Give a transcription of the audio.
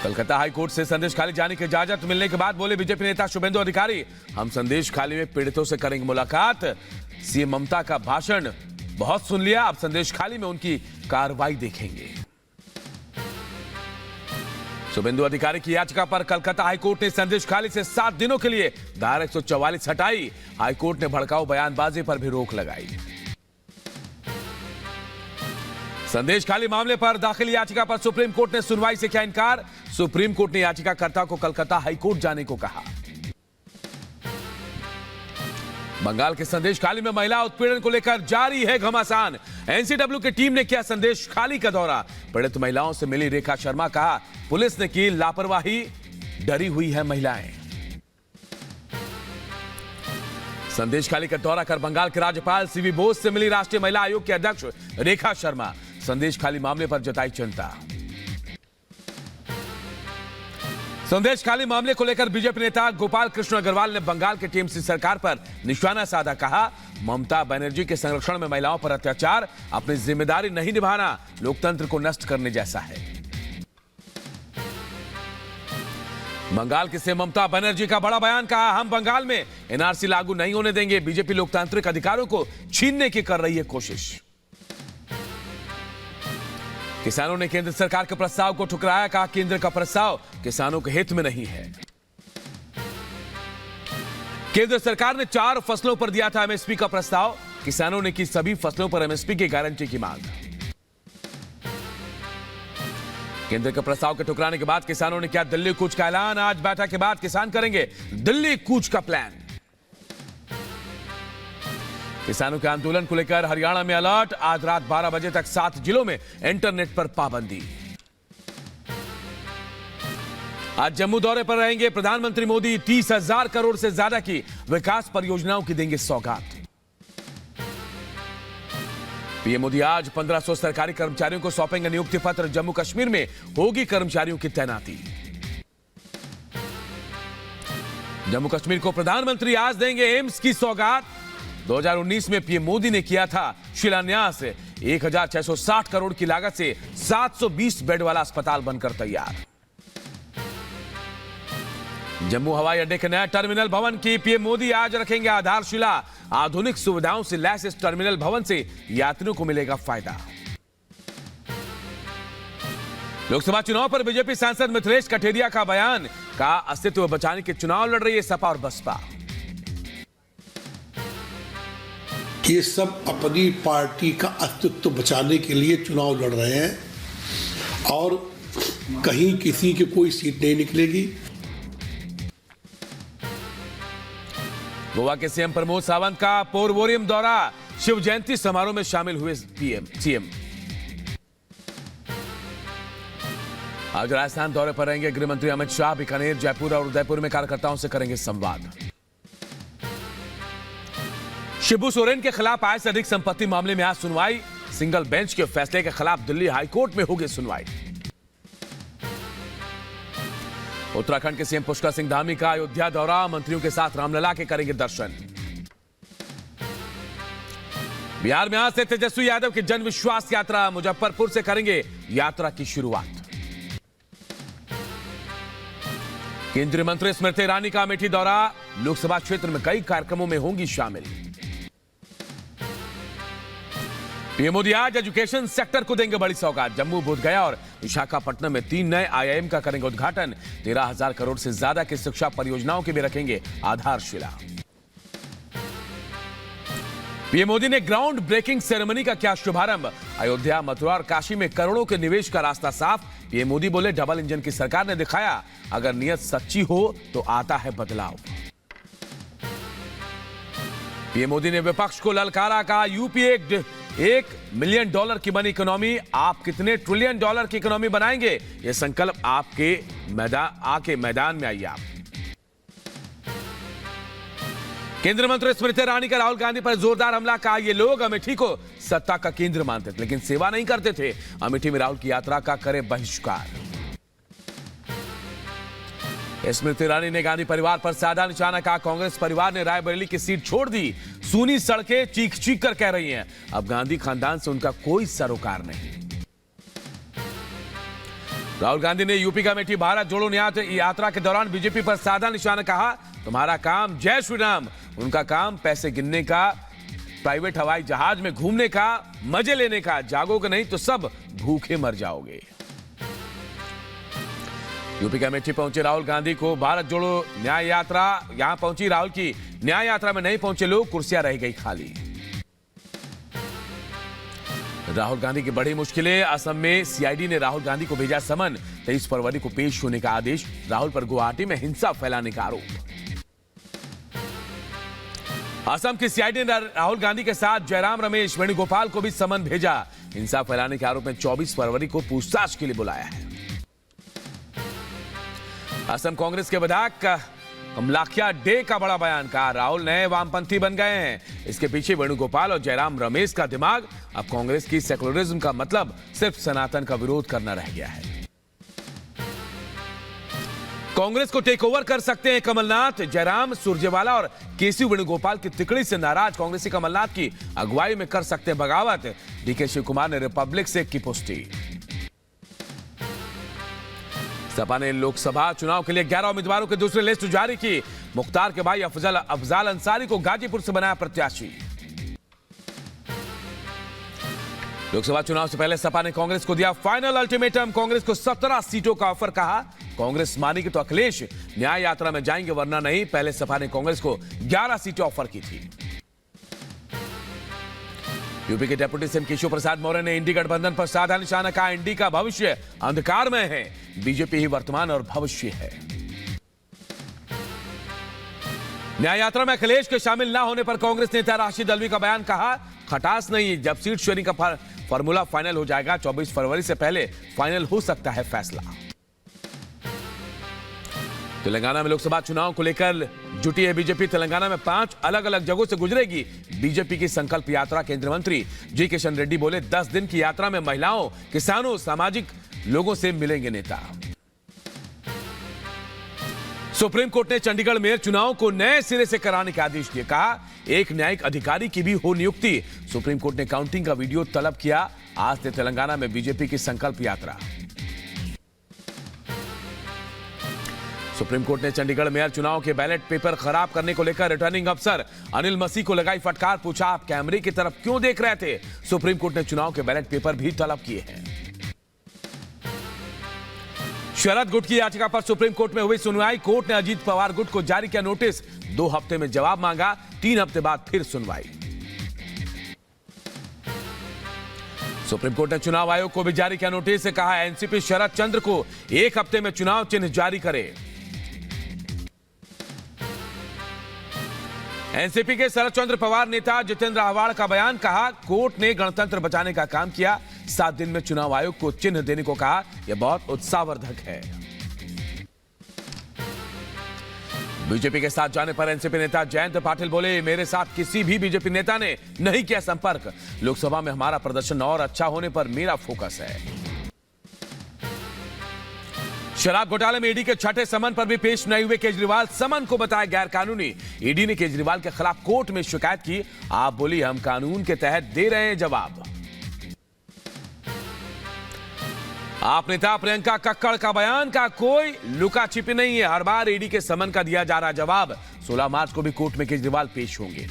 Calcutta high court से संदेश खाली जाने की इजाजत मिलने के बाद बोले बीजेपी नेता शुभेंदु अधिकारी, हम संदेश खाली में पीड़ितों से करेंगे मुलाकात। सीएम ममता का भाषण बहुत सुन लिया, अब संदेश खाली में उनकी कार्रवाई देखेंगे। शुभेंदु अधिकारी की याचिका पर कलकत्ता हाईकोर्ट ने संदेश खाली से 7 दिनों के लिए धारा 144 हटाई। हाईकोर्ट ने भड़काऊ बयानबाजी पर भी रोक लगाई। संदेश खाली मामले पर दाखिल याचिका पर सुप्रीम कोर्ट ने सुनवाई से किया इनकार। सुप्रीम कोर्ट ने याचिकाकर्ता को कलकत्ता हाईकोर्ट जाने को कहा। बंगाल के संदेश खाली में महिला उत्पीड़न को लेकर जारी है घमासान। एनसीडब्ल्यू की टीम ने किया संदेश खाली का दौरा। पीड़ित महिलाओं से मिली रेखा शर्मा, कहा पुलिस ने की लापरवाही, डरी हुई है महिलाएं। संदेश खाली का दौरा कर बंगाल के राज्यपाल सीवी बोस से मिली राष्ट्रीय महिला आयोग के अध्यक्ष रेखा शर्मा। संदेश खाली मामले पर जताई चिंता। संदेश खाली मामले को लेकर बीजेपी नेता गोपाल कृष्ण अग्रवाल ने बंगाल के टीएमसी सरकार पर निशाना साधा। कहा ममता बनर्जी के संरक्षण में महिलाओं पर अत्याचार अपनी जिम्मेदारी नहीं निभाना लोकतंत्र को नष्ट करने जैसा है। बंगाल की सीएम ममता बनर्जी का बड़ा बयान, कहा हम बंगाल में एनआरसी लागू नहीं होने देंगे। बीजेपी लोकतांत्रिक अधिकारों को छीनने की कर रही है कोशिश। किसानों ने केंद्र सरकार के प्रस्ताव को ठुकराया, कहा केंद्र का प्रस्ताव किसानों के हित में नहीं है। केंद्र सरकार ने 4 फसलों पर दिया था एमएसपी का प्रस्ताव, किसानों ने की सभी फसलों पर एमएसपी की गारंटी की मांग। केंद्र के प्रस्ताव के ठुकराने के बाद किसानों ने किया दिल्ली कूच का ऐलान। आज बैठक के बाद किसान करेंगे दिल्ली कूच का प्लान। किसानों के आंदोलन को लेकर हरियाणा में अलर्ट। आज रात 12 बजे तक 7 जिलों में इंटरनेट पर पाबंदी। आज जम्मू दौरे पर रहेंगे प्रधानमंत्री मोदी। 30,000 करोड़ से ज्यादा की विकास परियोजनाओं की देंगे सौगात। पीएम मोदी आज 1500 सरकारी कर्मचारियों को सौंपेंगे नियुक्ति पत्र। जम्मू कश्मीर में होगी कर्मचारियों की तैनाती। जम्मू कश्मीर को प्रधानमंत्री आज देंगे एम्स की सौगात। 2019 में पीएम मोदी ने किया था शिलान्यास। 1660 करोड़ की लागत से 720 बेड वाला अस्पताल बनकर तैयार। जम्मू हवाई अड्डे के नया टर्मिनल भवन की पीएम मोदी आज रखेंगे आधारशिला। आधुनिक सुविधाओं से लैस इस टर्मिनल भवन से यात्रियों को मिलेगा फायदा। लोकसभा चुनाव पर बीजेपी सांसद मिथिलेश कठेरिया का बयान, कहा अस्तित्व बचाने के चुनाव लड़ रही है सपा और बसपा। ये सब अपनी पार्टी का अस्तित्व बचाने के लिए चुनाव लड़ रहे हैं और कहीं किसी की कोई सीट नहीं निकलेगी। गोवा के सीएम प्रमोद सावंत का पोरवोरियम दौरा। शिव जयंती समारोह में शामिल हुए सीएम। आज राजस्थान दौरे पर रहेंगे गृहमंत्री अमित शाह। बीकानेर, जयपुर और उदयपुर में कार्यकर्ताओं से करेंगे संवाद। शिबू सोरेन के खिलाफ आय से अधिक संपत्ति मामले में आज सुनवाई। सिंगल बेंच के फैसले के खिलाफ दिल्ली हाईकोर्ट में होगी सुनवाई। उत्तराखंड के सीएम पुष्कर सिंह धामी का अयोध्या दौरा। मंत्रियों के साथ रामलला के करेंगे दर्शन। बिहार में आज से तेजस्वी यादव की जन विश्वास यात्रा। मुजफ्फरपुर से करेंगे यात्रा की शुरुआत। केंद्रीय मंत्री स्मृति ईरानी का अमेठी दौरा। लोकसभा क्षेत्र में कई कार्यक्रमों में होंगी शामिल। पीएम मोदी आज एजुकेशन सेक्टर को देंगे बड़ी सौगात। जम्मू, बोधगया और विशाखापट्टनम में 3 नए आईआईएम का करेंगे उद्घाटन। 13,000 करोड़ से ज्यादा की शिक्षा परियोजनाओं की भी रखेंगे आधारशिला। पीएम मोदी ने ग्राउंड ब्रेकिंग सेरेमनी का किया शुभारंभ। अयोध्या, मथुरा और काशी में करोड़ों के निवेश का रास्ता साफ। पीएम मोदी बोले डबल इंजन की सरकार ने दिखाया अगर नीयत सच्ची हो तो आता है बदलाव। पीएम मोदी ने विपक्ष को ललकारा, कहा यूपी $1 मिलियन की बनी इकोनॉमी। आप कितने ट्रिलियन डॉलर की इकोनॉमी बनाएंगे, यह संकल्प आपके मैदान में आइए आप। केंद्रीय मंत्री स्मृति ईरानी का राहुल गांधी पर जोरदार हमला। कहा ये लोग अमेठी को सत्ता का केंद्र मानते थे लेकिन सेवा नहीं करते थे। अमेठी में राहुल की यात्रा का करे बहिष्कार। स्मृति ईरानी ने गांधी परिवार पर साधा निशाना। कहा कांग्रेस परिवार ने रायबरेली की सीट छोड़ दी। सूनी सड़कें चीख चीख कर कह रही हैं अब गांधी खानदान से उनका कोई सरोकार नहीं। राहुल गांधी ने यूपी का अमेठी भारत जोड़ो न्याय यात्रा के दौरान बीजेपी पर साधा निशाना कहा, तुम्हारा काम जय श्री राम, उनका काम पैसे गिनने का, प्राइवेट हवाई जहाज में घूमने का, मजे लेने का, जागोगे नहीं तो सब भूखे मर जाओगे। यूपी के अमेठी पहुंचे राहुल गांधी को भारत जोड़ो न्याय यात्रा, यहां पहुंची राहुल की न्याय यात्रा में नहीं पहुंचे लोग, कुर्सियां रह गई खाली। राहुल गांधी की बड़ी मुश्किलें, असम में सीआईडी ने राहुल गांधी को भेजा समन, 23 फरवरी को पेश होने का आदेश, राहुल पर गुवाहाटी में हिंसा फैलाने का आरोप। असम की सीआईडी ने राहुल गांधी के साथ जयराम रमेश वेणुगोपाल को भी समन भेजा, हिंसा फैलाने के आरोप में 24 फरवरी को पूछताछ के लिए बुलाया है। असम कांग्रेस के विधायक कमलाखिया डे का बड़ा बयान, कहा राहुल नए वामपंथी बन गए हैं, इसके पीछे वेणुगोपाल और जयराम रमेश का दिमाग, अब कांग्रेस की सेकुलरिज्म का मतलब सिर्फ सनातन का विरोध करना रह गया है। कांग्रेस को टेक ओवर कर सकते हैं कमलनाथ, जयराम सुरजेवाला और केसी वेणुगोपाल की तिकड़ी से नाराज कांग्रेसी कमलनाथ की अगुवाई में कर सकते हैं बगावत, डीके शिव कुमार ने रिपब्लिक से की पुष्टि। सपा ने लोकसभा चुनाव के लिए 11 उम्मीदवारों की दूसरी लिस्ट जारी की, मुख्तार के भाई अफजाल अंसारी को गाजीपुर से बनाया प्रत्याशी। लोकसभा चुनाव से पहले सपा ने कांग्रेस को दिया फाइनल अल्टीमेटम, कांग्रेस को 17 सीटों का ऑफर, कहा कांग्रेस मानेगी तो अखिलेश न्याय यात्रा में जाएंगे वरना नहीं। पहले सपा ने कांग्रेस को 11 सीटें ऑफर की थी। यूपी के डिप्टी सीएम केशव प्रसाद मौर्य ने इंडी गठबंधन पर साधा निशाना, कहा इंडी का भविष्य अंधकार में है, बीजेपी ही वर्तमान और भविष्य है। न्याय यात्रा में अखिलेश के शामिल न होने पर कांग्रेस नेता राशिद अल्वी का बयान, कहा खटास नहीं, जब सीट शेयरिंग का फॉर्मूला फाइनल हो जाएगा 24 फरवरी से पहले फाइनल हो सकता है फैसला। तेलंगाना में लोकसभा चुनाव को लेकर जुटी है बीजेपी, तेलंगाना में 5 अलग अलग जगहों से गुजरेगी बीजेपी की संकल्प यात्रा। केंद्रीय मंत्री जी किशन रेड्डी बोले 10 दिन की यात्रा में महिलाओं, किसानों, सामाजिक लोगों से मिलेंगे नेता। सुप्रीम कोर्ट ने चंडीगढ़ मेयर चुनाव को नए सिरे से कराने के आदेश दिए, कहा एक न्यायिक अधिकारी की भी हो नियुक्ति। सुप्रीम कोर्ट ने काउंटिंग का वीडियो तलब किया। आज से तेलंगाना में बीजेपी की संकल्प यात्रा। सुप्रीम कोर्ट ने चंडीगढ़ मेयर चुनाव के बैलेट पेपर खराब करने को लेकर रिटर्निंग अफसर अनिल मसीह को लगाई फटकार, पूछा आप कैमरे की तरफ क्यों देख रहे थे। सुप्रीम कोर्ट ने चुनाव के बैलेट पेपर भी तलब किए हैं। शरद गुट की याचिका पर सुप्रीम कोर्ट में हुई सुनवाई, कोर्ट ने अजीत पवार गुट को जारी किया नोटिस, 2 हफ्ते में जवाब मांगा, 3 हफ्ते बाद फिर सुनवाई। सुप्रीम कोर्ट ने चुनाव आयोग को भी जारी किया नोटिस, कहा एनसीपी शरद चंद्र को 1 हफ्ते में चुनाव चिन्ह जारी करे। एनसीपी के शरद चंद्र पवार नेता जितेंद्र आव्हाड का बयान, कहा कोर्ट ने गणतंत्र बचाने का काम किया, 7 दिन में चुनाव आयोग को चिन्ह देने को कहा, यह बहुत उत्साहवर्धक है। बीजेपी के साथ जाने पर एनसीपी नेता जयंत पाटिल बोले मेरे साथ किसी भी बीजेपी नेता ने नहीं किया संपर्क, लोकसभा में हमारा प्रदर्शन और अच्छा होने पर मेरा फोकस है। शराब घोटाले में ईडी के छठे समन पर भी पेश नहीं हुए केजरीवाल, समन को बताया गैर कानूनी। ईडी ने केजरीवाल के खिलाफ कोर्ट में शिकायत की, आप बोली हम कानून के तहत दे रहे हैं जवाब। आप नेता प्रियंका कक्कड़ का बयान, का कोई लुका छिपी नहीं है, हर बार ईडी के समन का दिया जा रहा जवाब। 16 मार्च को भी कोर्ट में केजरीवाल पेश होंगे।